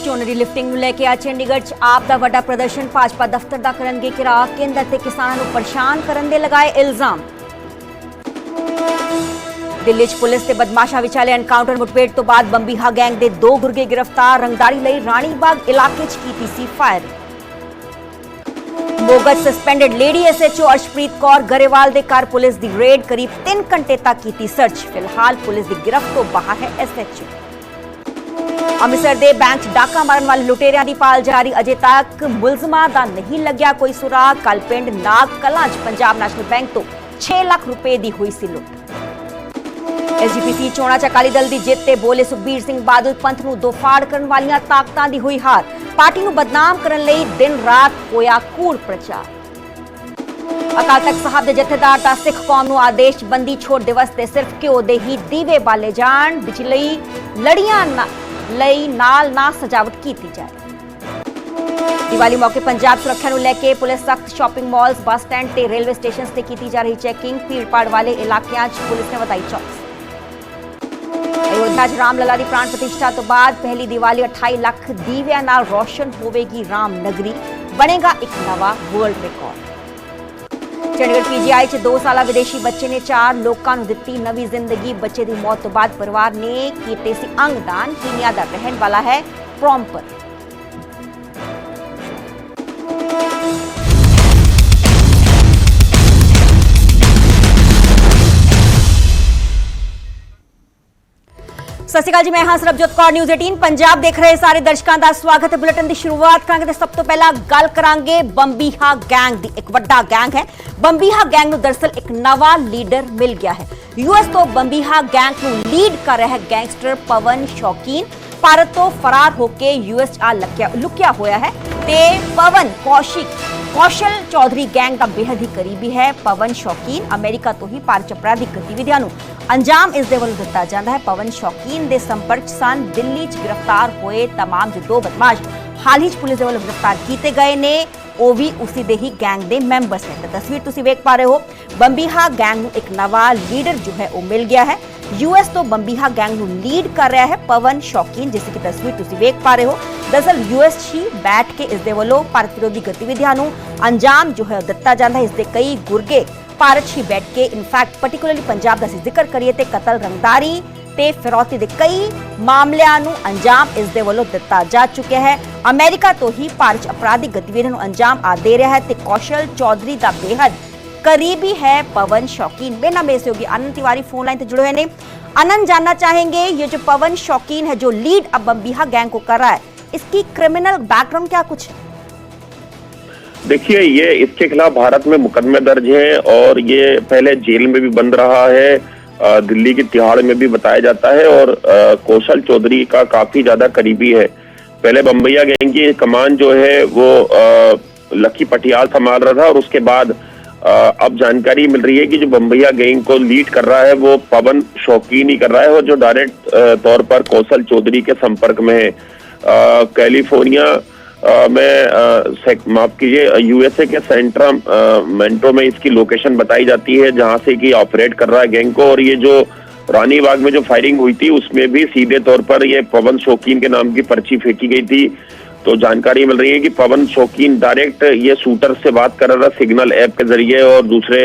ਝੋਨੇ ਦੀ ਲਿਫਟਿੰਗ ਨੂੰ ਲੈ ਕੇ ਅੱਜ ਚੰਡੀਗੜ੍ਹ 'ਚ ਆਪ ਦਾ ਵੱਡਾ ਪ੍ਰਦਰਸ਼ਨ। ਭਾਜਪਾ ਦਫ਼ਤਰ ਦਾ ਕਰਨਗੇ ਘਿਰਾਓ। ਕੇਂਦਰ ਤੇ ਕਿਸਾਨਾਂ ਨੂੰ ਪਰੇਸ਼ਾਨ ਕਰਨ ਦੇ ਲਗਾਏ ਇਲਜ਼ਾਮ। ਦਿੱਲੀ 'ਚ ਪੁਲਿਸ ਤੇ ਬਦਮਾਸ਼ਾਂ ਵਿਚਾਲੇ ਐਨਕਾਊਂਟਰ ਮੁਠਭੇੜ ਤੋਂ ਬਾਅਦ ਬੰਬੀਹਾ ਗੈਂਗ ਦੇ 2 ਗੁਰਗੇ ਗ੍ਰਿਫਤਾਰ। ਰੰਗਦਾਰੀ ਲਈ ਰਾਣੀਬਾਗ ਇਲਾਕੇ 'ਚ ਕੀਤੀ ਸੀ ਫਾਇਰਿੰਗ। ਮੋਗਾ 'ਚ suspended lady SHO Arshpreet Kaur Grewal ਦੇ ਘਰ ਪੁਲਿਸ ਦੀ ਰੇਡ। ਕਰੀਬ 3 ਘੰਟੇ ਤੱਕ ਕੀਤੀ ਸਰਚ। ਫਿਲਹਾਲ ਪੁਲਿਸ ਦੀ ਗਿਰਫਤ ਤੋਂ ਬਾਹਰ ਹੈ SHO। ਅੰਮ੍ਰਿਤਸਰ ਦੇ ਬੈਂਕ 'ਚ ਡਾਕਾ ਮਾਰਨ ਵਾਲੇ ਲੁਟੇਰਿਆਂ ਦੀ ਭਾਲ ਜਾਰੀ। ਅਜੇ ਤੱਕ ਮੁਲਜ਼ਮਾਂ ਦਾ ਨਹੀਂ ਲੱਗਿਆ ਕੋਈ ਸੁਰਾਗ। ਕੱਲ੍ਹ ਪਿੰਡ ਨਾਗ ਕਲਾਂ 'ਚ ਪੰਜਾਬ ਨੈਸ਼ਨਲ ਬੈਂਕ ਤੋਂ 6 ਲੱਖ ਰੁਪਏ ਦੀ ਹੋਈ ਸੀ ਲੁੱਟ। SGPC ਚੋਣਾਂ 'ਚ ਅਕਾਲੀ ਦਲ ਦੀ ਜਿੱਤ ਤੇ ਬੋਲੇ ਸੁਖਬੀਰ ਸਿੰਘ ਬਾਦਲ। ਪੰਥ ਨੂੰ ਦੋਫਾੜ ਕਰਨ ਵਾਲੀਆਂ ਤਾਕਤਾਂ ਦੀ ਹੋਈ ਹਾਰ। ਪਾਰਟੀ ਨੂੰ ਬਦਨਾਮ ਕਰਨ ਲਈ ਦਿਨ ਰਾਤ ਹੋਇਆ ਕੂੜ ਪ੍ਰਚਾਰ। ਅਕਾਲ ਤਖਤ ਸਾਹਿਬ ਦੇ ਜਥੇਦਾਰ ਦਾ ਸਿੱਖ ਕੌਮ ਨੂੰ ਆਦੇਸ਼ ਬੰਦੀ ਛੋੜ ਦਿਵਸ ਤੇ ਸਿਰਫ ਘਿਓ ਦੇ ਹੀ ਦੀਵੇ ਬਾਲੇ ਜਾਣ। ਬਿਜਲੀ ਲੜੀਆਂ ਲਈ ਨਾਲ ਨਾ ਸਜਾਵਟ ਕੀਤੀ ਜਾਏ। ਦੀਵਾਲੀ ਮੌਕੇ ਪੰਜਾਬ ਸੁਰੱਖਿਆ ਨੂੰ ਲੈ ਕੇ ਪੁਲਿਸ ਸਖਤ। ਸ਼ਾਪਿੰਗ ਮਾਲਸ, ਬੱਸ ਸਟੈਂਡ ਤੇ ਰੇਲਵੇ ਸਟੇਸ਼ਨ ਤੇ ਕੀਤੀ ਜਾ ਰਹੀ ਚੈਕਿੰਗ। ਭੀੜਪਾੜ ਵਾਲੇ ਇਲਾਕਿਆਂ 'ਚ ਪੁਲਿਸ ਨੇ ਵਧਾਈ ਚੌਕਸੀ। ਅਯੋਧਿਆ 'ਚ ਰਾਮ ਲਲਾ ਦੀ ਪ੍ਰਾਣ ਪ੍ਰਤਿਸ਼ਠਾ ਤੋਂ ਬਾਅਦ ਪਹਿਲੀ ਦੀਵਾਲੀ 28 ਲੱਖ ਦੀਵਿਆਂ ਨਾਲ ਰੋਸ਼ਨ ਹੋਵੇਗੀ ਰਾਮ ਨਗਰੀ। ਬਣੇਗਾ ਇੱਕ ਨਵਾਂ ਵਰਲਡ ਰਿਕਾਰਡ। ਚੰਡੀਗੜ੍ਹ PGI 'ਚ 2 ਸਾਲਾ ਵਿਦੇਸ਼ੀ ਬੱਚੇ ਨੇ 4 ਲੋਕਾਂ ਨੂੰ ਦਿੱਤੀ ਨਵੀਂ ਜ਼ਿੰਦਗੀ। ਬੱਚੇ ਦੀ ਮੌਤ ਤੋਂ ਬਾਅਦ ਪਰਿਵਾਰ ਨੇ ਕੀਤੇ ਸੀ ਅੰਗਦਾਨ। ਕੀਨੀਆ ਦਾ ਰਹਿਣ ਵਾਲਾ ਹੈ ਪ੍ਰੋਮਪਰ। ਸਤਿ ਸ਼੍ਰੀ ਅਕਾਲ ਜੀ, ਮੈਂ ਹਾਂ ਸਰਬਜੋਤ ਕੌਰ। ਨਿਊਜ਼ 18 ਪੰਜਾਬ ਦੇਖ ਰਹੇ ਸਾਰੇ ਦਰਸ਼ਕਾਂ ਦਾ ਸਵਾਗਤ ਹੈ। ਬੁਲੇਟਿਨ ਦੀ ਸ਼ੁਰੂਆਤ ਕਰਾਂਗੇ ਤੇ ਸਭ ਤੋਂ ਪਹਿਲਾਂ ਗੱਲ ਕਰਾਂਗੇ ਬੰਬੀਹਾ ਗੈਂਗ ਦੀ। ਇੱਕ ਵੱਡਾ ਗੈਂਗ ਹੈ ਬੰਬੀਹਾ ਗੈਂਗ ਨੂੰ। ਦਰਅਸਲ ਇੱਕ ਨਵਾਂ ਲੀਡਰ ਮਿਲ ਗਿਆ ਹੈ। US ਤੋਂ ਬੰਬੀਹਾ ਗੈਂਗ ਨੂੰ ਲੀਡ ਕਰ ਰਿਹਾ ਹੈ ਗੈਂਗਸਟਰ ਪਵਨ ਸ਼ੌਕੀਨ। ਭਾਰਤ ਤੋਂ ਫਰਾਰ ਹੋ ਕੇ US 'ਚ ਲੁਕਿਆ ਹੋਇਆ ਹੈ ਤੇ ਪਵਨ ਕੌਸ਼ਲ ਚੌਧਰੀ ਗੈਂਗ ਦਾ ਬੇਹੱਦ ਹੀ ਕਰੀਬੀ ਹੈ। ਪਵਨ ਸ਼ੌਕੀਨ ਅਮਰੀਕਾ ਤੋਂ ਹੀ ਭਾਰਤ 'ਚ ਅਪਰਾਧਿਕ ਗਤੀਵਿਧੀਆਂ ਨੂੰ ਅੰਜਾਮ ਇਸ ਦੇ ਵੱਲੋਂ ਦਿੱਤਾ ਜਾਂਦਾ ਹੈ। ਪਵਨ ਸ਼ੌਕੀਨ ਦੇ ਸੰਪਰਕ 'ਚ ਸਨ। ਦਿੱਲੀ 'ਚ ਗ੍ਰਿਫਤਾਰ ਹੋਏ तमाम ਜੋ 2 ਬਦਮਾਸ਼ ਹਾਲ ਹੀ 'ਚ ਪੁਲਿਸ ਦੇ ਵੱਲੋਂ ਗ੍ਰਿਫਤਾਰ ਕੀਤੇ ਗਏ ਨੇ, ਉਹ ਵੀ ਉਸੇ ਦੇ ਹੀ ਗੈਂਗ ਦੇ ਮੈਂਬਰਸ ਨੇ। ਤਾਂ ਤਸਵੀਰ ਤੁਸੀਂ ਵੇਖ ਪਾ ਰਹੇ ਹੋ। ਬੰਬੀਹਾ ਗੈਂਗ ਨੂੰ ਇੱਕ ਨਵਾਂ ਲੀਡਰ ਜੋ ਹੈ ਉਹ ਮਿਲ ਗਿਆ ਹੈ। US ਤੋਂ ਬੰਬੀਹਾ ਗੈਂਗ ਨੂੰ ਲੀਡ ਕਰ ਰਿਹਾ ਹੈ ਪਵਨ ਸ਼ੌਕੀਨ, ਜਿਸ ਦੀ ਤਸਵੀਰ ਤੁਸੀਂ ਵੇਖ ਪਾ ਰਹੇ ਹੋ। ਦਰਅਸਲ US 'ਚ ਹੀ ਬੈਠ ਕੇ ਇਸ ਦੇ ਵੱਲੋਂ ਭਾਰਤ ਵਿਰੋਧੀ ਗਤੀਵਿਧੀਆਂ ਨੂੰ ਅੰਜਾਮ ਜੋ ਹੈ ਦਿੱਤਾ ਜਾਂਦਾ ਹੈ। ਇਸ ਦੇ ਕਈ ਗੁਰਗੇ ਭਾਰਤ 'ਚ ਹੀ ਬੈਠ ਕੇ ਇਨਫੈਕਟ ਪਾਰਟਿਕੂਲਰਲੀ ਪੰਜਾਬ ਦਾ ਅਸੀਂ ਜ਼ਿਕਰ ਕਰੀਏ ਤੇ ਕਤਲ, ਰੰਗਦਾਰੀ ਤੇ ਫਿਰੌਤੀ ਦੇ ਕਈ ਮਾਮਲਿਆਂ ਨੂੰ ਅੰਜਾਮ ਇਸ ਦੇ ਵੱਲੋਂ ਦਿੱਤਾ ਜਾ ਚੁੱਕਿਆ ਹੈ। ਅਮਰੀਕਾ ਤੋਂ ਹੀ ਭਾਰਤ 'ਚ ਅਪਰਾਧਿਕ ਗਤੀਵਿਧੀਆਂ ਨੂੰ ਅੰਜਾਮ ਦੇ ਰਿਹਾ ਹੈ ਤੇ ਕੌਸ਼ਲ ਚੌਧਰੀ ਦਾ ਬੇਹੱਦ करीबी है पवन शौकीन। बेना में से होगी आनंद तिवारी फोन लाइन से जुड़े हुए हैं। आनंद, जानना चाहेंगे ये जो पवन शौकीन है जो लीड अब बम्बीहा गैंग को कर रहा है, इसकी क्रिमिनल बैकग्राउंड क्या कुछ है? देखिए, ये इसके खिलाफ भारत में मुकदमे दर्ज हैं और ये पहले जेल में भी बंद रहा है, दिल्ली की तिहाड़ में भी बताया जाता है और कौशल चौधरी का काफी ज्यादा करीबी है। पहले बम्बैया गैंग की कमान जो है वो लकी पटियाल संभाल रहा था और उसके बाद अब जानकारी मिल रही है कि जो बम्बैया गैंग को लीड कर रहा है वो पवन शौकीन ही कर रहा है और जो डायरेक्ट तौर पर कौशल चौधरी के संपर्क में है। कैलिफोर्निया में माफ कीजिए USA के सेंट्रामेंटो में इसकी लोकेशन बताई जाती है जहां से कि ऑपरेट कर रहा है गैंग को। और ये जो रानीबाग में जो फायरिंग हुई थी उसमें भी सीधे तौर पर ये पवन शौकीन के नाम की पर्ची फेंकी गई थी। तो जानकारी मिल रही है कि पवन शौकीन डायरेक्ट ये शूटर से बात कर रहा था सिग्नल ऐप के जरिए और दूसरे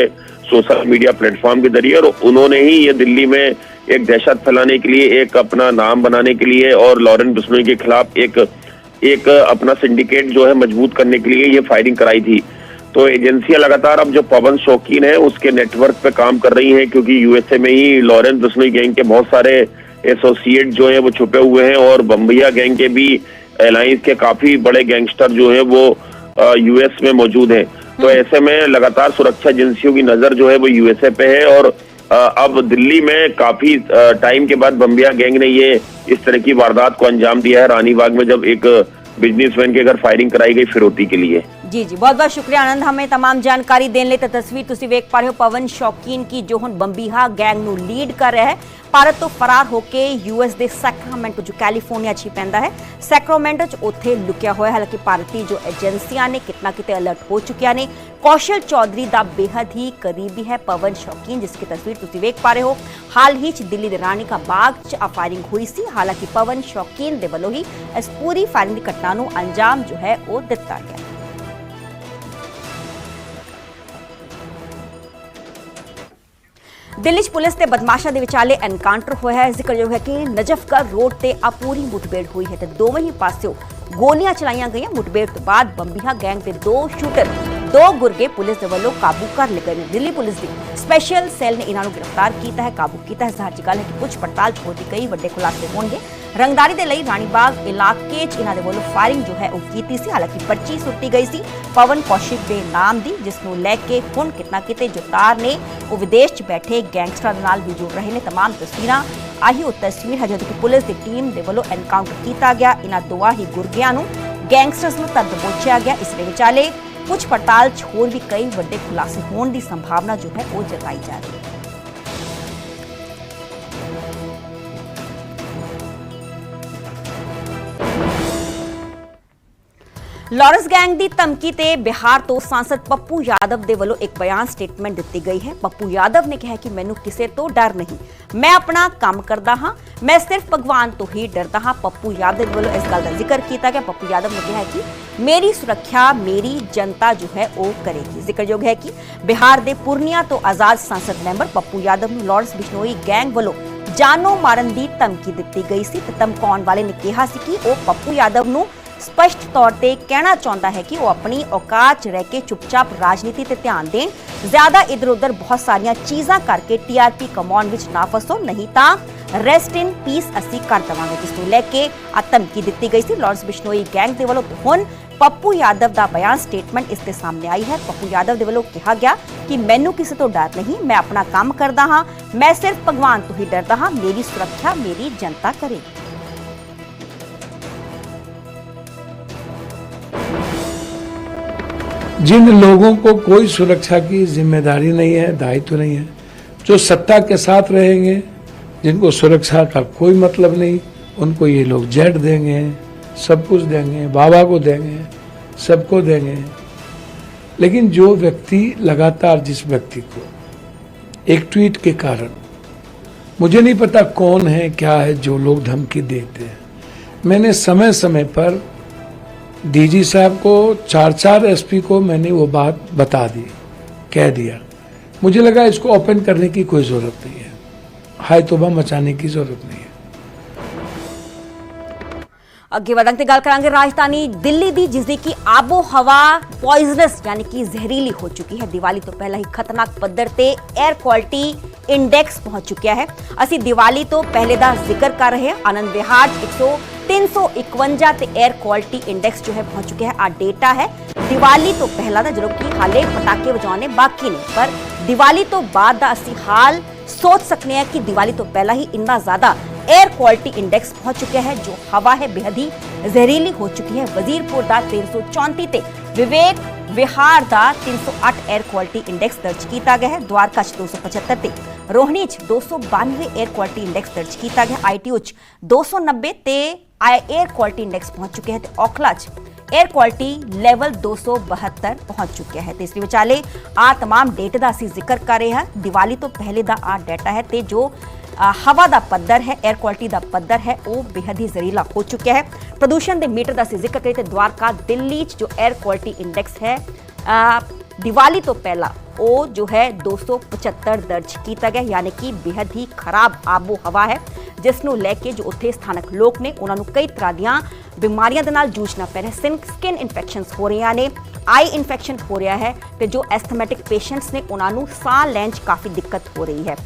सोशल मीडिया प्लेटफॉर्म के जरिए, और उन्होंने ही ये दिल्ली में एक दहशत फैलाने के लिए, एक अपना नाम बनाने के लिए और लॉरेंस बिश्नोई के खिलाफ एक अपना सिंडिकेट जो है मजबूत करने के लिए ये फायरिंग कराई थी। तो एजेंसियां लगातार अब जो पवन शौकीन है उसके नेटवर्क पे काम कर रही हैं, क्योंकि USA में ही लॉरेंस बिश्नोई गैंग के बहुत सारे एसोसिएट जो है वो छुपे हुए हैं और बम्बैया गैंग के भी एलायंस के काफी बड़े गैंगस्टर जो है वो US में मौजूद हैं। तो ऐसे में लगातार सुरक्षा एजेंसियों की नजर जो है वो USA पे है और अब दिल्ली में काफी टाइम के बाद बम्बैया गैंग ने ये इस तरह की वारदात को अंजाम दिया है रानीबाग में, जब एक बिजनेसमैन के घर फायरिंग कराई गई फिरौती के लिए। जी जी, बहुत बहुत शुक्रिया आनंद, हमें तमाम जानकारी देने ਲਈ। ਤਾਂ ਤਸਵੀਰ ਤੁਸੀਂ ਵੇਖ ਪਾ ਰਹੇ ਹੋ ਪਵਨ ਸ਼ੌਕੀਨ ਕੀ ਜੋ ਹੁਣ ਬੰਬੀਹਾ ਗੈਂਗ ਨੂੰ ਲੀਡ ਕਰ ਰਿਹਾ ਹੈ। ਭਾਰਤ ਤੋਂ ਫਰਾਰ ਹੋ ਕੇ ਯੂਐਸ ਦੇ ਸੈਕਰਾਮੈਂਟੋ ਜੋ ਕੈਲੀਫੋਰਨੀਆ 'ਚ ਹੀ ਪੈਂਦਾ ਹੈ ਸੈਕਰਾਮੈਂਟੋ 'ਚ ਉੱਥੇ ਲੁਕਿਆ ਹੋਇਆ। ਹਾਲਾਂਕਿ ਭਾਰਤੀ ਜੋ ਏਜੰਸੀਆਂ ਨੇ ਕਿਤਨਾ ਕਿਤੇ ਅਲਰਟ ਹੋ ਚੁੱਕਿਆ ਨੇ। कौशल चौधरी का बेहद ही करीबी है पवन शौकीन, जिसकी तस्वीर तुम देख पा रहे हो। हाल ही दिल्ली के रानी का बाग च फायरिंग हुई सी। हालांकि पवन शौकीन दे वलों ही इस पूरी फायरिंग की घटना नूं अंजाम जो है वो दिता गया। दिल्ली पुलिस ते बदमाशा के विचाले एनकाउंटर होया है। जिक्रयोग है कि नजफगढ़ रोड ते आ पूरी मुठभेड़ हुई है तो दोवें ही पासों गोलियां चलाईयां गई। मुठभेड़ तो बाद बंबीहा गैंग के दो शूटर दो गुरगे पुलिस के वलों काबू कर ले गए। दिल्ली पुलिस की स्पैशल सैल ने इन्हों गिरफ्तार किया है, काबू किया है। ज़ाहिर गल है कि कुछ पड़ताल होर भी कई वड्डे खुलासे होंगे। रंगदारी के लिए रानीबाग इलाके इन्हों के वलों फायरिंग जो है वो की सी। हालांकि पर्ची सुट्टी गई सी पवन कौशिक के नाम की, जिसनों लैके हुण कितना किते जो तार ने वो विदेश बैठे गैंगस्टरां नाल भी जुड़ रहे हैं। तमाम तस्वीरां आही वो तस्वीर है जदों कि पुलिस की टीम के वलों एनकाउंटर किया गया। इन्हां दोवां ही गुरगियां नूं गैंगस्टर्स नूं तद दबोचिया गया। इस दे विचाले कुछ पड़ताल होर भी कई वड्डे खुलासे होने की संभावना जो है वो जताई जा रही है। लॉरेंस गैंग की धमकी ते बिहार तो सांसद पप्पू यादव के वलों एक बयान स्टेटमेंट दी गई है। पप्पू यादव ने कहा कि मैनू किसी तो डर नहीं, मैं अपना काम करता हाँ, मैं सिर्फ भगवान तो ही डरता हाँ। पप्पू यादव के वलों इस गल का जिक्र किया गया। पप्पू यादव ने कहा कि मेरी सुरक्षा मेरी जनता जो है वो करेगी। जिक्रयोग है कि बिहार के पूर्णिया तो आजाद संसद मैंबर पप्पू यादव ने लॉरेंस बिश्नोई गैंग वलों जानो मारन की धमकी दी गई सी। धमकाउण वाले ने कहा सी कि वो पप्पू यादव नूं स्पष्ट तौर पर कहना चाहता है कि वो अपनी औकात रह के चुपचाप राजनीति ते ध्यान दें, ज्यादा इधर उधर बहुत सारिया चीज़ां करके टीआरपी कमाउण विच ना फसो, नहीं तो रेस्ट इन पीस असी कर देवांगे। जिसनूं लैके आ धमकी दी गई सी लॉरेंस बिश्नोई गैंग के वलों। हुण पप्पू यादव का बयान स्टेटमेंट इसके सामने आई है। पप्पू यादव के वलों कहा गया कि मैनू किसी तो डर नहीं, मैं अपना काम करता हाँ, मैं सिर्फ भगवान तो ही डरता हाँ, मेरी सुरक्षा मेरी जनता करेगी। जिन लोगों को कोई सुरक्षा की जिम्मेदारी नहीं है, दायित्व नहीं है, जो सत्ता के साथ रहेंगे, जिनको सुरक्षा का कोई मतलब नहीं, उनको ये लोग जेट देंगे, सब कुछ देंगे, बाबा को देंगे, सबको देंगे। लेकिन जो व्यक्ति लगातार जिस व्यक्ति को एक ट्वीट के कारण, मुझे नहीं पता कौन है क्या है, जो लोग धमकी देते हैं, मैंने समय समय पर डीजी साहब को 4 एसपी को मैंने वो बात बता दी, कह दिया। मुझे लगा इसको ओपन करने की कोई ज़रूरत नहीं है, हाय तौबा मचाने की ज़रूरत नहीं है। अगे वधण ते गल करांगे राजधानी दिल्ली दी, जिसकी की आबो हवा पॉइजनस यानी कि जहरीली हो चुकी है। दिवाली तो पहला ही खतरनाक पद्धर ते एयर क्वालिटी इंडेक्स पहुंच चुकिया है। असी दिवाली तो पहले दा जिक्र कर रहे हैं। आनंद विहार 351 ते एयर क्वालिटी इंडेक्स जो है पहुंच चुके हैं। आ डेटा है दिवाली तो पहला दा, जो कि हाले पटाखे बजाने बाकी ने, पर दिवाली तो बाद दा असी हाल सोच सकते हैं कि दिवाली तो पहला ही इतना ज्यादा एयर क्वालिटी इंडेक्स पहुंच चुका है। जो हवा है बेहद ही जहरीली हो चुकी है। वजीरपुर का 334 ते विवेक विहार का 308 एयर क्वालिटी इंडेक्स दर्ज किया गया है। द्वारका 275 ते रोहिणी 292 एयर क्वालिटी इंडेक्स दर्ज किया गया। ITO 290 ते एयर क्वालिटी इंडेक्स पहुंच चुके हैं। औखला एयर क्वालिटी लेवल 272 पहुंच चुके हैं। तो इस विचाले आ तमाम डेटे का असीं जिक्र कर रहे हैं। दिवाली तो पहले का आ डेटा है तो जो हवा का पद्धर है, एयर क्वालिटी का पद्धर है, वो बेहद ही जहरीला हो चुका है। प्रदूषण के मीटर का असीं जिक्र करें तो द्वारका दिल्ली जो एयर क्वालिटी इंडेक्स है दिवाली तो पहला वो जो है 275 दर्ज किया गया, यानी कि बेहद ही खराब आबो हवा है, जिसनों लैके जो उत्थे स्थानक लोग ने उन्होंने कई तरह दियां बीमारियां दे नाल जूझना पै रहा। स्किन इन्फेक्शनस हो रही ने, आई इन्फेक्शन हो रहा है, तो जो एस्थमेटिक पेशेंट्स ने उन्होंने साह लैन काफ़ी दिक्कत हो रही है।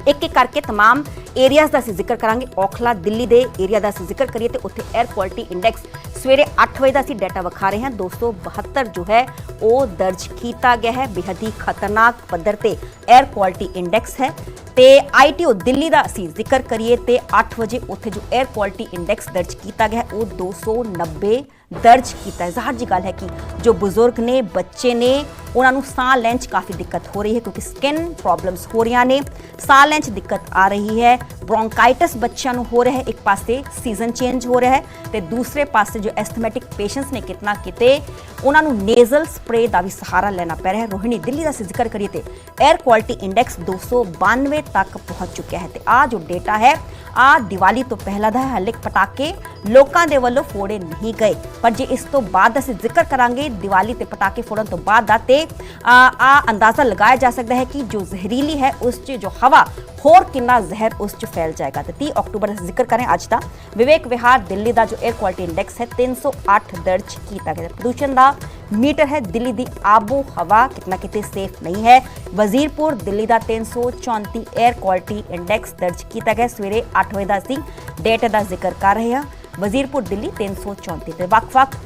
एक एक करके तमाम एरियाज़ का असीं जिक्र करांगे। औखला दिल्ली के एरिया का असीं जिक्र करिए तो उत्थे एयर क्वालिटी इंडेक्स सवेरे 8 बजे का असीं डाटा विखा रहे हैं 272 जो है वो दर्ज किया गया है। बेहद ही खतरनाक पद्धर ते एयर क्वालिटी इंडेक्स है। तो ITO दिल्ली का असीं जिक्र करिए तो 8 बजे उत्थे जो एयर क्वालिटी इंडेक्स दर्ज किया गया है वो 290 दर्ज किया है। ज़ाहिर जी गल है कि जो बुजुर्ग ने, बच्चे ने, ਉਹਨਾਂ ਨੂੰ ਸਾਹ ਲੈਣ 'ਚ ਕਾਫੀ ਦਿੱਕਤ ਹੋ ਰਹੀ ਹੈ ਕਿਉਂਕਿ ਸਕਿਨ ਪ੍ਰੋਬਲਮਸ ਹੋ ਰਹੀਆਂ ਨੇ, ਸਾਹ ਲੈਣ 'ਚ ਦਿੱਕਤ ਆ ਰਹੀ ਹੈ, ਬ੍ਰੌਂਕਾਈਟਿਸ ਬੱਚਿਆਂ ਨੂੰ ਹੋ ਰਿਹਾ ਹੈ। ਇੱਕ ਪਾਸੇ ਸੀਜ਼ਨ ਚੇਂਜ ਹੋ ਰਿਹਾ ਹੈ ਤੇ ਦੂਸਰੇ ਪਾਸੇ ਜੋ ਐਸਥਮੈਟਿਕ ਪੇਸ਼ੈਂਟਸ ਨੇ ਕਿਤਨਾ ਕਿਤੇ ਉਹਨਾਂ ਨੂੰ ਨੇਜ਼ਲ ਸਪਰੇ ਦਾ ਵੀ ਸਹਾਰਾ ਲੈਣਾ ਪੈ ਰਿਹਾ ਹੈ। ਰੋਹਿਣੀ, ਦਿੱਲੀ ਦਾ ਜ਼ਿਕਰ ਕਰੀਏ ਤੇ 에ਅਰ ਕੁਆਲਿਟੀ ਇੰਡੈਕਸ 292 ਤੱਕ ਪਹੁੰਚ ਚੁੱਕਿਆ ਹੈ ਤੇ ਆ ਜੋ ਡੇਟਾ ਹੈ ਆ ਦੀਵਾਲੀ ਤੋਂ ਪਹਿਲਾਂ ਦਾ ਹੈ। ਹਾਲੇ ਪਟਾਕੇ ਲੋਕਾਂ ਦੇ ਵੱਲੋਂ ਫੋੜੇ ਨਹੀਂ ਗਏ, ਪਰ ਜੇ ਇਸ ਤੋਂ ਬਾਅਦ ਅਸੀਂ ਜ਼ਿਕਰ ਕਰਾਂਗੇ ਦੀਵਾਲੀ ਤੇ ਪਟਾਕੇ ਫੋੜਨ ਤੋਂ ਬਾਅਦ ਦਾ ਤੇ ਆ ਅੰਦਾਜ਼ਾ ਲਗਾਇਆ ਜਾ ਸਕਦਾ ਹੈ ਕਿ ਜੋ ਜ਼ਹਿਰੀਲੀ ਹੈ ਉਸ 'ਚ ਜੋ ਹਵਾ ਹੋਰ ਕਿੰਨਾ ਜ਼ਹਿਰ ਉਸ 'ਚ ਫੈਲ ਜਾਏਗਾ। ਤੇ 30 ਅਕਤੂਬਰ ਦਾ ਜ਼ਿਕਰ ਕरें ਅੱਜ ਦਾ ਵਿਵੇਕ ਵਿਹਾਰ ਦਿੱਲੀ ਦਾ ਜੋ 에ਅਰ ਕੁਆਲਿਟੀ ਇੰਡੈਕਸ ਹੈ 308 ਦਰਜ ਕੀਤਾ ਗਿਆ। ਪ੍ਰਦੂਸ਼ਣ ਦਾ ਮੀਟਰ ਹੈ ਦਿੱਲੀ ਦੀ ਆਬੋ ਹਵਾ ਕਿਤਨਾ ਕਿਤੇ ਸੇਫ ਨਹੀਂ ਹੈ। ਵਜ਼ੀਰਪੁਰ ਦਿੱਲੀ ਦਾ 334 에ਅਰ ਕੁਆਲਿਟੀ ਇੰਡੈਕਸ ਦਰਜ ਕੀਤਾ ਗਿਆ। ਸਵੇਰੇ 8 ਵਜੇ ਦਾ ਅਸੀਂ ਡੇਟਾ ਦਾ ਜ਼ਿਕਰ ਕਰ ਰਹੇ ਹਾਂ। ਵਜ਼ੀਰਪੁਰ ਦਿੱਲੀ 334 ਤੇ ਵੱਖ-ਵੱਖ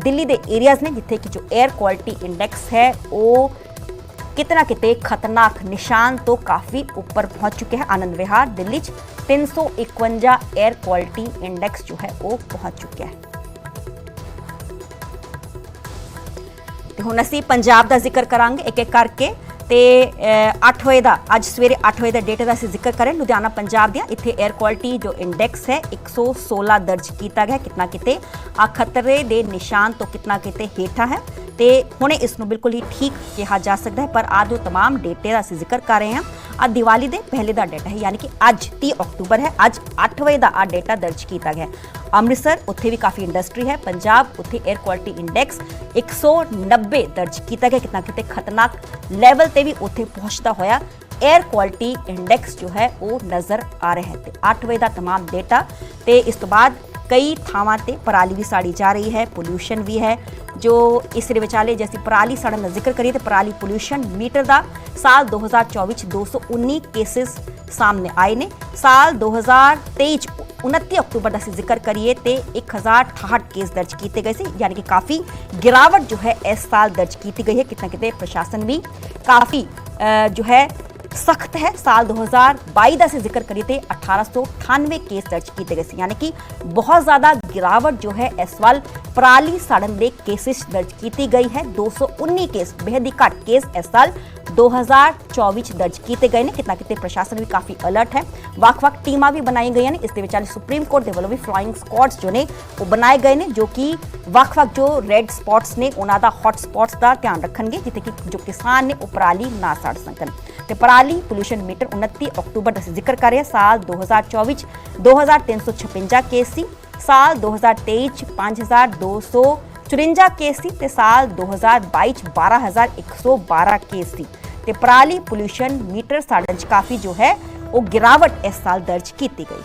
ਦਿੱਲੀ ਦੇ ਏਰੀਆਜ਼ ਨੇ ਜਿੱਥੇ ਕਿ ਜੋ 에ਅਰ ਕੁਆਲਿਟੀ ਇੰਡੈਕਸ ਹੈ ਉਹ कितना किते खतरनाक निशान तो काफी ऊपर पहुंच चुके हैं। Anand Vihar Delhi 351 air quality index जो है वो पहुंच चुका है। तो हुण असीं पंजाब दा जिक्र करांगे एक एक करके ਤੇ 8 ਵਜੇ ਦਾ ਅੱਜ ਸਵੇਰੇ 8 ਵਜੇ ਦਾ ਡੇਟਾ ਦਾ ਅਸੀਂ ਜ਼ਿਕਰ ਕरें ਲੁਧਿਆਣਾ ਪੰਜਾਬ ਦੀਆਂ ਇੱਥੇ 에ਅਰ ਕੁਆਲਿਟੀ ਜੋ ਇੰਡੈਕਸ ਹੈ 116 ਦਰਜ ਕੀਤਾ ਗਿਆ। ਕਿਤਨਾ ਕਿਤੇ ਆ ਖਤਰੇ ਦੇ ਨਿਸ਼ਾਨ ਤੋਂ ਕਿਤਨਾ ਕਿਤੇ ਹੇਠਾਂ ਹੈ ਤੇ ਹੁਣੇ ਇਸ ਨੂੰ ਬਿਲਕੁਲ ਹੀ ਠੀਕ ਕਿਹਾ ਜਾ ਸਕਦਾ ਹੈ। ਪਰ ਆ ਜੋ तमाम ਡੇਟੇ ਦਾ ਅਸੀਂ ਜ਼ਿਕਰ ਕਰ ਰਹੇ ਹਾਂ ਆ ਦੀਵਾਲੀ ਦੇ ਪਹਿਲੇ ਦਾ ਡੇਟਾ ਹੈ ਯਾਨੀ ਕਿ ਅੱਜ 30 ਅਕਤੂਬਰ ਹੈ। ਅੱਜ 8 ਵਜੇ ਦਾ ਆ ਡੇਟਾ ਦਰਜ ਕੀਤਾ ਗਿਆ। ਅੰਮ੍ਰਿਤਸਰ ਉੱਥੇ ਵੀ ਕਾਫੀ ਇੰਡਸਟਰੀ ਹੈ। ਪੰਜਾਬ ਉੱਥੇ 에ਅਰ ਕੁਆਲਿਟੀ ਇੰਡੈਕਸ 190 ਦਰਜ ਕੀਤਾ ਗਿਆ। ਕਿਤਨਾ ਕਿਤੇ ਖਤਰਨਾਕ ਲੈਵਲ ਤੇ ਵੀ ਉੱਥੇ ਪਹੁੰਚਦਾ ਹੋਇਆ 에ਅਰ ਕੁਆਲਿਟੀ ਇੰਡੈਕਸ ਜੋ ਹੈ ਉਹ ਨਜ਼ਰ ਆ ਰਿਹਾ ਹੈ। ਤੇ 8 ਵਜੇ ਦਾ तमाम ਡੇਟਾ ਤੇ ਇਸ ਤੋਂ ਬਾਅਦ ਕਈ ਥਾਵਾਂ ਤੇ ਪਰਾਲੀ ਵੀ ਸਾੜੀ ਜਾ ਰਹੀ ਹੈ, ਪੋਲਿਊਸ਼ਨ ਵੀ ਹੈ ਜੋ ਇਸ ਦੇ ਵਿਚਾਲੇ ਜੇ ਅਸੀਂ ਪਰਾਲੀ ਸਾੜਨ ਦਾ ਜ਼ਿਕਰ ਕਰੀਏ ਤਾਂ ਪਰਾਲੀ ਪੋਲਿਊਸ਼ਨ ਮੀਟਰ ਦਾ ਸਾਲ 2024 ਚ 219 ਕੇਸਿਸ ਸਾਹਮਣੇ ਆਏ ਨੇ। ਸਾਲ 2023 ਚ 29 ਅਕਤੂਬਰ ਦਾ ਅਸੀਂ ਜ਼ਿਕਰ ਕਰੀਏ ਤੇ 1068 ਕੇਸ ਦਰਜ ਕੀਤੇ ਗਏ ਸੀ ਯਾਨੀ ਕਿ ਕਾਫੀ ਗਿਰਾਵਟ ਜੋ ਹੈ ਇਸ ਸਾਲ ਦਰਜ ਕੀਤੀ ਗਈ ਹੈ। ਕਿਤਨਾ ਕਿਤੇ ਪ੍ਰਸ਼ਾਸਨ ਵੀ ਕਾਫੀ ਜੋ ਹੈ सख्त है। साल 2022 का से जिक्र करिए तो 1898 केस दर्ज किए गए यानी कि बहुत ज़्यादा गिरावट जो है इस वाल पराली साड़न के केसेस दर्ज की गई है। 219 केस बेहद ही घट केस इस साल 2024 दर्ज किए गए हैं। कितना कितने प्रशासन भी काफ़ी अलर्ट है। ਵੱਖ-ਵੱਖ ਟੀਮਾਂ भी बनाई गई हैं। इस दे विचाले सुप्रीम कोर्ट के वालों भी फ्लाइंग स्क्वाड्स जो ने वो बनाए गए हैं जो कि ਵੱਖ-ਵੱਖ जो रेड स्पॉट्स ने उन्होंने हॉट स्पॉट्स का ध्यान रखेंगे जिथे कि जो किसान ने वो पराली ना साड़ सकन। ਤੇ ਪਰਾਲੀ ਪੋਲਿਊਸ਼ਨ ਮੀਟਰ 29 ਅਕਤੂਬਰ ਦਾ ਜ਼ਿਕਰ ਕਰ ਰਿਹਾ ਸਾਲ 2024 2356 ਕੇਸ ਸੀ। ਸਾਲ 2023 ਚ 5254 ਕੇਸ ਸੀ ਤੇ ਸਾਲ 2022 ਚ 12112 ਕੇਸ ਸੀ। ਤੇ ਪਰਾਲੀ ਪੋਲਿਊਸ਼ਨ ਮੀਟਰ ਸਾੜਨ ਚ ਕਾਫੀ ਜੋ ਹੈ ਉਹ ਗਿਰਾਵਟ ਇਸ ਸਾਲ ਦਰਜ ਕੀਤੀ ਗਈ।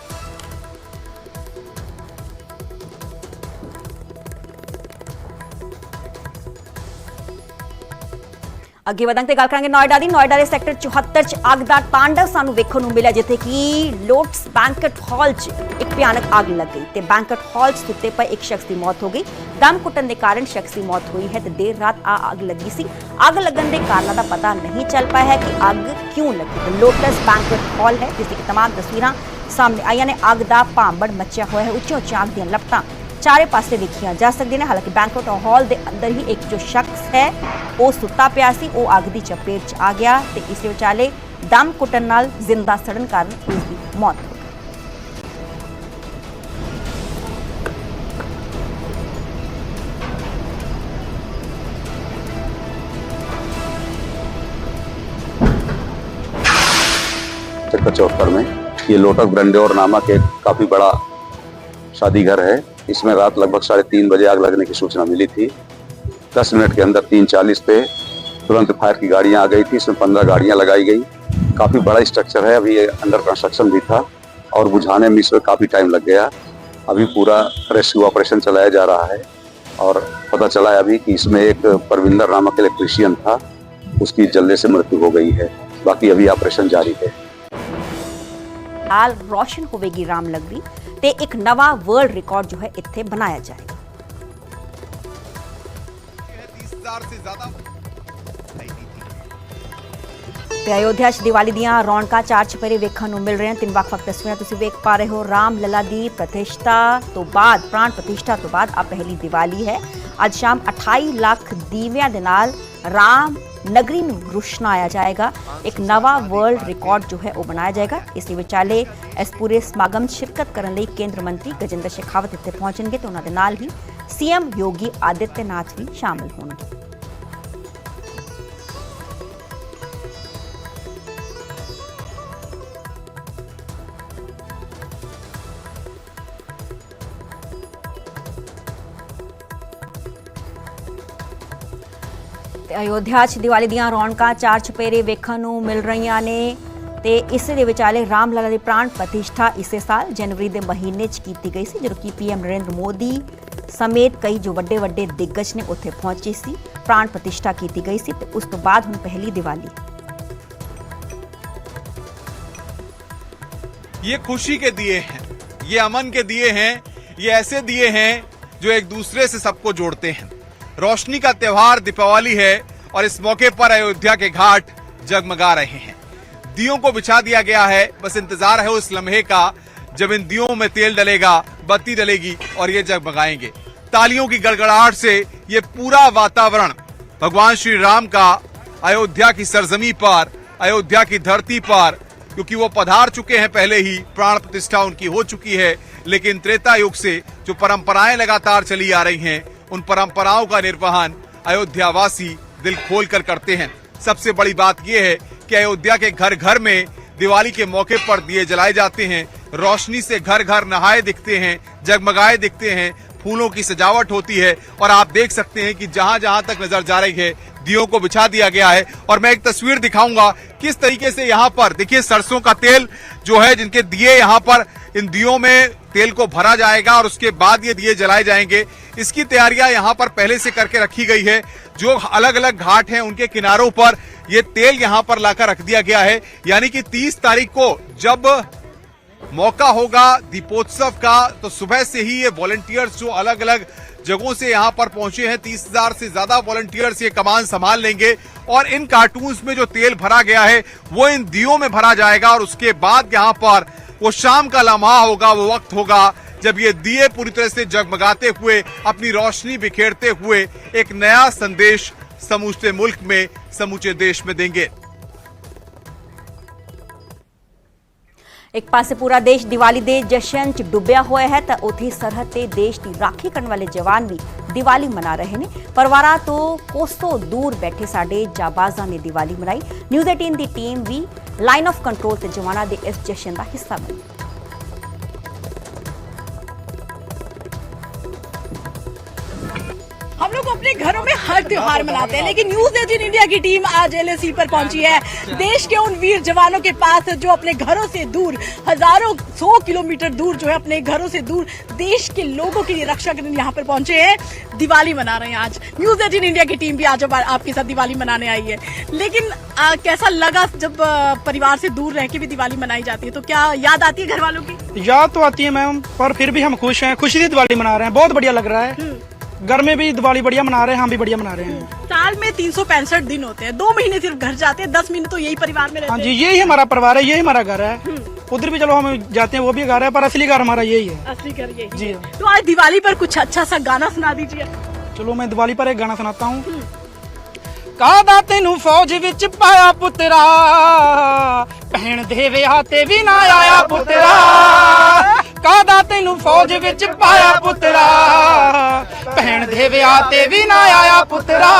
ਅੱਗੇ ਵਧਾਂਗੇ ਤੇ ਗੱਲ ਕਰਾਂਗੇ ਨੋਇਡਾ ਦੀ। ਨੋਇਡਾ ਦੇ ਸੈਕਟਰ 74 ਚ ਅੱਗ ਦਾ ਤਾਂਡਵ ਸਾਨੂੰ ਵੇਖਣ ਨੂੰ ਮਿਲਿਆ ਜਿੱਥੇ ਕਿ ਲੋਟਸ ਬੈਂਕਟ ਹਾਲ 'ਚ ਇੱਕ ਭਿਆਨਕ ਅੱਗ ਲੱਗ ਗਈ ਤੇ ਬੈਂਕਟ ਹਾਲ 'ਚ ਸੁੱਤੇ ਪਏ ਇੱਕ ਸ਼ਖਸ ਦੀ ਮੌਤ ਹੋ ਗਈ। ਦਮ ਘੁੱਟਣ ਦੇ ਕਾਰਨ ਸ਼ਖਸ ਦੀ ਮੌਤ ਹੋਈ ਹੈ ਤੇ ਦੇਰ ਰਾਤ ਆ ਅੱਗ ਲੱਗੀ ਸੀ। ਅੱਗ ਲੱਗਣ ਦੇ ਕਾਰਨਾਂ ਦਾ ਪਤਾ ਨਹੀਂ ਚੱਲ ਪਾਇਆ ਹੈ ਕਿ ਅੱਗ ਕਿਉਂ ਲੱਗੀ। ਲੋਟਸ ਬੈਂਕਟ ਹਾਲ ਹੈ ਜਿਸ ਦੀ तमाम ਤਸਵੀਰਾਂ ਸਾਹਮਣੇ ਆਈਆਂ ਨੇ। ਅੱਗ ਦਾ ਭਾਂਬੜ ਮੱਚਿਆ ਹੋਇਆ ਹੈ। ਉੱਚੀਆਂ ਉੱਚੀਆਂ ਅੱਗ ਦੀਆਂ ਲਪਟਾਂ ਚਾਰੇ ਪਾਸੇ ਦੇਖੀਆਂ ਜਾ ਸਕਦੀਆਂ ਨੇ। ਹਾਲਾਂਕਿ ਬੈਂਕਟ ਹਾਲ ਦੇ ਅੰਦਰ ਹੀ ਇੱਕ ਜੋ ਸ਼ਖਸ ਹੈ ਉਹ ਸੁੱਤਾ ਪਿਆ ਸੀ ਉਹ ਅੱਗ ਦੀ ਚਪੇਟ 'ਚ ਆ ਗਿਆ ਤੇ ਇਸ ਦੇ ਵਿਚਾਲੇ ਦਮ ਘੁੱਟਣ ਨਾਲ ਜ਼ਿੰਦਾ ਸੜਨ ਕਾਰਨ ਉਸ ਦੀ ਮੌਤ ਹੋ ਗਈ। सेक्टर 74 में ये लोटस ब्रंडोर नामक एक काफ़ी बड़ा शादी घर है। इसमें रात लगभग 3:30 बजे आग लगने की सूचना मिली थी। 10 मिनट के अंदर 3:40 पे तुरंत फायर की गाड़ियां आ गई थी। इसमें 15 गाड़ियां लगाई गई। काफ़ी बड़ा स्ट्रक्चर है। अभी ये अंडर कंस्ट्रक्शन भी था और बुझाने में इसमें काफ़ी टाइम लग गया। अभी पूरा रेस्क्यू ऑपरेशन चलाया जा रहा है और पता चला है अभी कि इसमें एक परविंदर नामक इलेक्ट्रीशियन था, उसकी जलने से मृत्यु हो गई है। बाकी अभी ऑपरेशन जारी है। हाल रोशन होवेगी रामनगरी ते एक नवा वर्ल्ड रिकॉर्ड जो है इत्थे बनाया जाएगा। 30,000 से ज्यादा ਤੇ ਅਯੋਧਿਆ 'ਚ ਦੀਵਾਲੀ ਦੀਆਂ ਰੌਣਕਾਂ ਚਾਰ ਚੁਫੇਰੇ ਵੇਖਣ ਨੂੰ ਮਿਲ ਰਹੀਆਂ। ਤਿੰਨ ਵੱਖ-ਵੱਖ ਤਸਵੀਰਾਂ ਤੁਸੀਂ ਵੇਖ ਪਾ ਰਹੇ ਹੋ। ਰਾਮ ਲੱਲਾ ਦੀ ਪ੍ਰਤਿਸ਼ਠਾ ਤੋਂ ਬਾਅਦ ਪ੍ਰਾਣ ਪ੍ਰਤਿਸ਼ਠਾ ਤੋਂ ਬਾਅਦ ਆ ਪਹਿਲੀ ਦੀਵਾਲੀ ਹੈ। ਅੱਜ ਸ਼ਾਮ 28 ਲੱਖ ਦੀਵਿਆਂ ਦੇ ਨਾਲ राम नगरी ਨੂੰ ਰੁਸ਼ਨਾਇਆ ਜਾਏਗਾ। ਇੱਕ ਨਵਾਂ ਵਰਲਡ ਰਿਕਾਰਡ ਜੋ ਹੈ ਉਹ ਬਣਾਇਆ ਜਾਏਗਾ। ਇਸ ਦੇ ਵਿਚਾਲੇ ਇਸ ਪੂਰੇ ਸਮਾਗਮ 'ਚ ਸ਼ਿਰਕਤ ਕਰਨ ਲਈ ਕੇਂਦਰ ਮੰਤਰੀ ਗਜੇਂਦਰ ਸ਼ੇਖਾਵਤ ਇੱਥੇ ਪਹੁੰਚਣਗੇ ਤੇ ਉਹਨਾਂ ਦੇ ਨਾਲ ਹੀ ਸੀਐਮ ਯੋਗੀ ਆਦਿੱਤਿਆਨਾਥ ਵੀ ਸ਼ਾਮਲ ਹੋਣਗੇ। ਅਯੋਧਿਆ 'ਚ ਦੀਵਾਲੀ ਦੀਆਂ ਰੌਣਕਾਂ ਚਾਰ ਚੁਪੇਰੇ ਵੇਖਣ ਨੂੰ ਮਿਲ ਰਹੀਆਂ ਨੇ ਤੇ ਇਸ ਦੇ ਵਿਚਾਲੇ ਰਾਮ ਲਲਾ ਦੀ ਪ੍ਰਾਣ ਪ੍ਰਤਿਸ਼ਠਾ ਇਸੇ ਸਾਲ ਜਨਵਰੀ ਦੇ ਮਹੀਨੇ 'ਚ ਕੀਤੀ ਗਈ ਸੀ, ਜਦੋਂ ਕਿ ਪੀਐਮ ਨਰਿੰਦਰ ਮੋਦੀ ਸਮੇਤ ਕਈ ਜੋ ਵੱਡੇ ਵੱਡੇ ਦਿੱਗਜ ਨੇ ਉੱਥੇ ਪਹੁੰਚੇ ਸੀ। ਪ੍ਰਾਣ ਪ੍ਰਤਿਸ਼ਠਾ ਕੀਤੀ ਗਈ ਸੀ ਤੇ ਉਸ ਤੋਂ ਬਾਅਦ ਹੁਣ ਪਹਿਲੀ ਦੀਵਾਲੀ। ये खुशी के दिए हैं, ये अमन के दिए हैं, ये ऐसे दिए हैं जो एक दूसरे से सबको जोड़ते हैं। रोशनी का त्योहार दीपावली है और इस मौके पर अयोध्या के घाट जगमगा रहे हैं। दियों को बिछा दिया गया है, बस इंतजार है उस लम्हे का जब इन दियों में तेल डलेगा, बत्ती डलेगी और ये जगमगाएंगे। तालियों की गड़गड़ाहट से ये पूरा वातावरण भगवान श्री राम का अयोध्या की सरजमी पर, अयोध्या की धरती पर, क्योंकि वो पधार चुके हैं पहले ही, प्राण प्रतिष्ठा उनकी हो चुकी है, लेकिन त्रेता युग से जो परंपराएं लगातार चली आ रही हैं, उन परंपराओं का निर्वहन अयोध्यावासी दिल खोल कर करते हैं। सबसे बड़ी बात यह है कि अयोध्या के घर घर में दिवाली के मौके पर दिए जलाए जाते हैं, रोशनी से घर घर नहाए दिखते हैं, जगमगाए दिखते हैं, फूलों की सजावट होती है और आप देख सकते हैं कि जहां जहां तक नजर जा रही है दियों को बिछा दिया गया है। और मैं एक तस्वीर दिखाऊंगा किस तरीके से यहाँ पर देखिए सरसों का तेल जो है, जिनके दिए यहाँ पर इन दियों में तेल को भरा जाएगा और उसके बाद ये दिए जलाए जाएंगे। इसकी तैयारियां यहाँ पर पहले से करके रखी गई है। जो अलग अलग घाट हैं उनके किनारों पर ये तेल यहाँ पर लाकर रख दिया गया है, यानी कि 30 तारीख को जब मौका होगा दीपोत्सव का तो सुबह से ही ये वॉलंटियर्स जो अलग अलग जगहों से यहाँ पर पहुंचे हैं, 30,000 से ज्यादा वॉलंटियर्स ये कमान संभाल लेंगे और इन कार्टून्स में जो तेल भरा गया है वो इन दियों में भरा जाएगा और उसके बाद यहाँ पर वो शाम का लम्हा होगा, वो वक्त होगा जब ये दिए पूरी तरह से जगमगाते हुए अपनी रोशनी बिखेरते हुए एक नया संदेश समूचे मुल्क में, समूचे देश में देंगे। ਇੱਕ ਪਾਸੇ ਪੂਰਾ ਦੇਸ਼ ਦੀਵਾਲੀ ਦੇ ਜਸ਼ਨ 'ਚ ਡੁੱਬਿਆ ਹੋਇਆ ਹੈ ਤਾਂ ਉੱਥੇ ਸਰਹੱਦ ਤੇ ਦੇਸ਼ ਦੀ ਰਾਖੀ ਕਰਨ ਵਾਲੇ ਜਵਾਨ ਵੀ ਦੀਵਾਲੀ ਮਨਾ ਰਹੇ ਨੇ। ਪਰਿਵਾਰਾਂ ਤੋਂ ਕੋਸੋਂ ਦੂਰ ਬੈਠੇ ਸਾਡੇ ਜਾਬਾਜ਼ਾਂ ਨੇ ਦੀਵਾਲੀ ਮਨਾਈ। ਨਿਊਜ਼ 18 ਦੀ ਟੀਮ ਵੀ ਲਾਈਨ ਆਫ ਕੰਟਰੋਲ ਤੇ ਜਵਾਨਾਂ ਦੇ ਇਸ ਜਸ਼ਨ ਦਾ ਹਿੱਸਾ ਬਣੀ। हम लोग अपने घरों में हर त्योहार मनाते हैं, लेकिन न्यूज 18 इंडिया की टीम आज एलएसी पर पहुंची है। देश के उन वीर जवानों के पास जो अपने घरों से दूर, हजारों 100 किलोमीटर दूर जो है अपने घरों से दूर देश के लोगों के लिए रक्षा करने यहाँ पर पहुंचे हैं, दिवाली मना रहे हैं। आज न्यूज 18 इंडिया की टीम भी आज आपके साथ दिवाली मनाने आई है। लेकिन कैसा लगा जब परिवार से दूर रह के भी दिवाली मनाई जाती है, तो क्या याद आती है घर वालों की? याद तो आती है मैम, पर फिर भी हम खुश हैं, खुशी से दिवाली मना रहे हैं। बहुत बढ़िया लग रहा है। घर में भी दिवाली बढ़िया मना रहे हैं, हम भी बढ़िया मना रहे हैं। साल में 365 दिन होते हैं, 2 महीने सिर्फ घर जाते हैं, 10 महीने तो यही परिवार में रहते हैं। हाँ जी, यही हमारा परिवार है, यही हमारा घर है। उधर भी चलो हम जाते हैं, वो भी घर है, पर असली घर हमारा यही है। असली घर यही जी। है। तो आज दिवाली पर कुछ अच्छा सा गाना सुना दीजिए। चलो मैं दिवाली पर एक गाना सुनाता हूँ। कादा तेनू फौज विच पाया पुत्रा, भैन दे विआह ते भी ना आया पुत्रा। कादा तेनू फौज विच पाया पुत्रा, भैन दे विआह ते भी ना आया पुत्रा।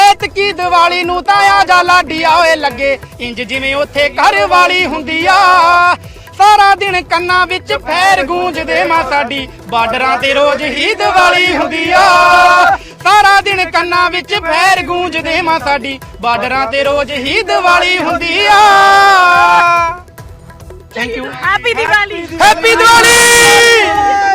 ऐतकी दिवाली नू तां आजा लाडिया ओए लगे इंज जिवें उत्थे घर वाली हुंदी आ। सारा दिन कन्ना विच फैर गूंजदे मां साडी, बार्डरां ते रोज ही दिवाली हुंदी आ। सारा दिन कन्ना विच फैर गूंजदे मां साडी, बार्डरां ते रोज ही दिवाली हुंदी आ। Thank you. Happy Diwali. Happy Diwali.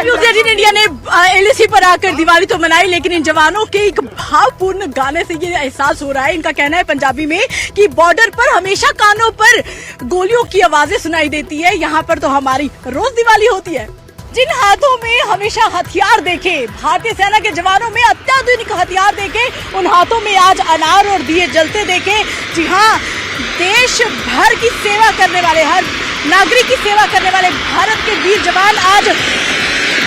News 18 India ने एलएसी पर आकर दिवाली तो मनाई, लेकिन इन जवानों के एक भावपूर्ण गाने से ये एहसास हो रहा है। इनका कहना है पंजाबी में कि बॉर्डर पर हमेशा कानों पर गोलियों की आवाजें सुनाई देती है, यहाँ पर तो हमारी रोज दिवाली होती है। जिन हाथों में हमेशा हथियार देखे, भारतीय सेना के जवानों में अत्याधुनिक हथियार देखे, उन हाथों में आज अनार और दिए जलते देखे। जी हाँ, देश भर की सेवा करने वाले, हर नागरिक की सेवा करने वाले भारत के वीर जवान आज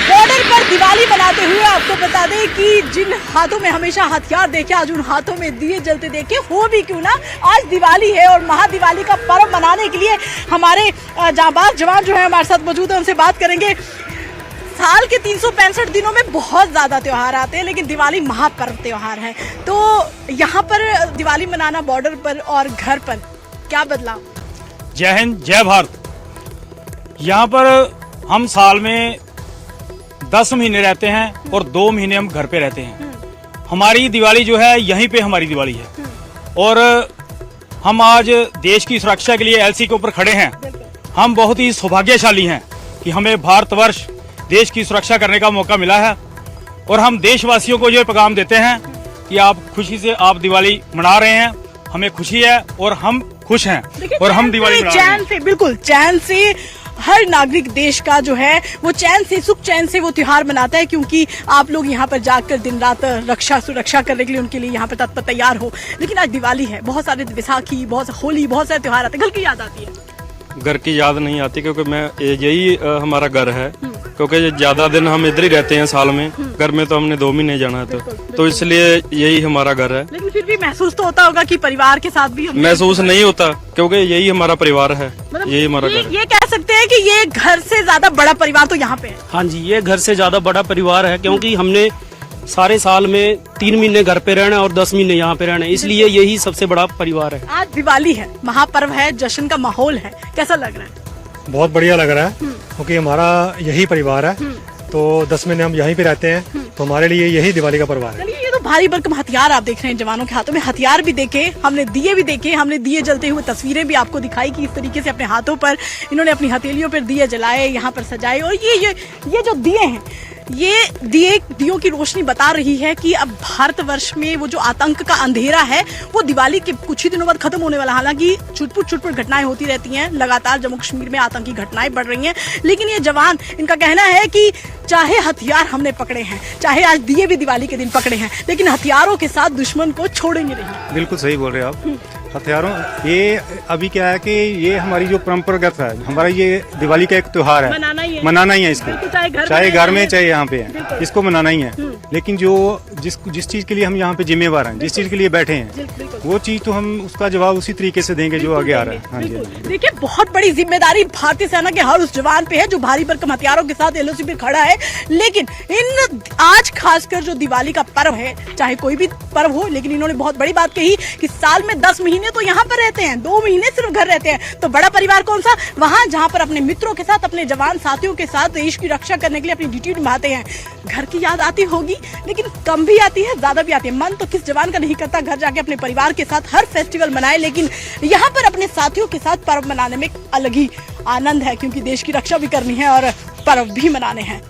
बॉर्डर पर दिवाली मनाते हुए आपको बता दें कि जिन हाथों में हमेशा हथियार देखे आज उन हाथों में दिए जलते देखे, हो भी क्यों ना आज दिवाली है और महादिवाली का पर्व मनाने के लिए हमारे जांबाज जवान जो है हमारे साथ मौजूद है, उनसे बात करेंगे। साल के 365 दिनों में बहुत ज्यादा त्योहार आते हैं लेकिन दिवाली महापर्व त्योहार है, तो यहाँ पर दिवाली मनाना बॉर्डर पर और घर पर क्या बदलाव? जय हिंद, जय भारत। यहाँ पर हम साल में 10 महीने रहते हैं और 2 महीने हम घर पे रहते हैं। हमारी दिवाली जो है यहीं पे हमारी दिवाली है और हम आज देश की सुरक्षा के लिए एलसी के ऊपर खड़े हैं। हम बहुत ही सौभाग्यशाली हैं कि हमें भारतवर्ष देश की सुरक्षा करने का मौका मिला है और हम देशवासियों को ये पैगाम देते हैं कि आप खुशी से आप दिवाली मना रहे हैं, हमें खुशी है और हम खुश हैं और हम दिवाली मना रहे हैं। चैन से, बिल्कुल चैन से हर नागरिक देश का जो है वो चैन से, सुख चैन से वो त्योहार मनाता है, क्योंकि आप लोग यहाँ पर जाकर दिन रात सुरक्षा करने के लिए उनके लिए यहाँ पर तत्पर तैयार हो। लेकिन आज दिवाली है, बहुत सारे बैसाखी, बहुत होली, बहुत सारे त्योहार आते हैं, घर की याद आती है? घर की याद नहीं आती क्योंकि मैं यही हमारा घर है, क्योंकि ज्यादा दिन हम इधर ही रहते हैं साल में। घर में तो हमने 2 महीने जाना है तो इसलिए यही हमारा घर है। लेकिन फिर भी महसूस तो होता होगा कि परिवार के साथ भी महसूस नहीं होता क्योंकि यही हमारा परिवार है, यही हमारा घर है। ये कह सकते हैं कि ये घर से ज्यादा बड़ा परिवार तो यहाँ पे है। हाँ जी, ये घर से ज्यादा बड़ा परिवार है क्योंकि हमने सारे साल में 3 महीने घर पे रहना और 10 महीने यहाँ पे रहना, इसलिए यही सबसे बड़ा परिवार है। आज दिवाली है, महापर्व है, जश्न का माहौल है, कैसा लग रहा है? बहुत बढ़िया लग रहा है क्योंकि हमारा यही परिवार है, तो 10 महीने हम यहीं पे रहते हैं, तो हमारे लिए यही दिवाली का पर्व है। ये तो भारी भरकम हथियार आप देख रहे हैं जवानों के हाथों में, हथियार भी देखे, हमने दिए भी देखे, हमने दिए जलते हुए तस्वीरें भी आपको दिखाई कि इस तरीके से अपने हाथों पर इन्होंने अपनी हथेलियों पर दिए जलाए, यहाँ पर सजाए। और ये जो दिए हैं, ये दियों की रोशनी बता रही है कि अब भारतवर्ष में वो जो आतंक का अंधेरा है वो दिवाली के कुछ ही दिनों बाद खत्म होने वाला। हालांकि छुटपुट घटनाएं होती रहती हैं, लगातार जम्मू कश्मीर में आतंकी घटनाएं बढ़ रही हैं, लेकिन ये जवान, इनका कहना है कि चाहे हथियार हमने पकड़े हैं, चाहे आज दिए भी दिवाली के दिन पकड़े हैं, लेकिन हथियारों के साथ दुश्मन को छोड़ेंगे नहीं। बिल्कुल सही बोल रहे हैं आप। हथियारों, ये अभी क्या है कि ये हमारी जो परंपरागत है, हमारा ये दिवाली का एक त्योहार है, मनाना ही है इसको, चाहे घर में चाहे यहाँ पे है, इसको मनाना ही है। लेकिन जो जिस चीज के लिए हम यहाँ पे जिम्मेवार हैं, जिस चीज के लिए बैठे हैं, वो चीज तो हम उसका जवाब उसी तरीके से देंगे जो आगे आ रहा है। हाँ जी, देखिए बहुत बड़ी जिम्मेदारी भारतीय सेना के हर उस जवान पे है जो भारी भरकम हथियारों के साथ एलओसी पे खड़ा है। लेकिन इन आज खासकर जो दिवाली का पर्व है, चाहे कोई भी पर्व हो, लेकिन इन्होंने बहुत बड़ी बात कही कि साल में 10 महीने तो यहाँ पर रहते हैं, 2 महीने सिर्फ घर रहते हैं, तो बड़ा परिवार कौन सा? वहाँ जहाँ पर अपने मित्रों के साथ, अपने जवान साथियों के साथ देश की रक्षा करने के लिए अपनी ड्यूटी निभाते हैं। घर की याद आती होगी, लेकिन कम भी आती है, ज्यादा भी आती है। मन तो किस जवान का नहीं करता घर जाके अपने परिवार के साथ हर फेस्टिवल मनाए, लेकिन यहाँ पर अपने साथियों के साथ पर्व मनाने में अलग ही आनंद है, क्योंकि देश की रक्षा भी करनी है और पर्व भी मनाने हैं।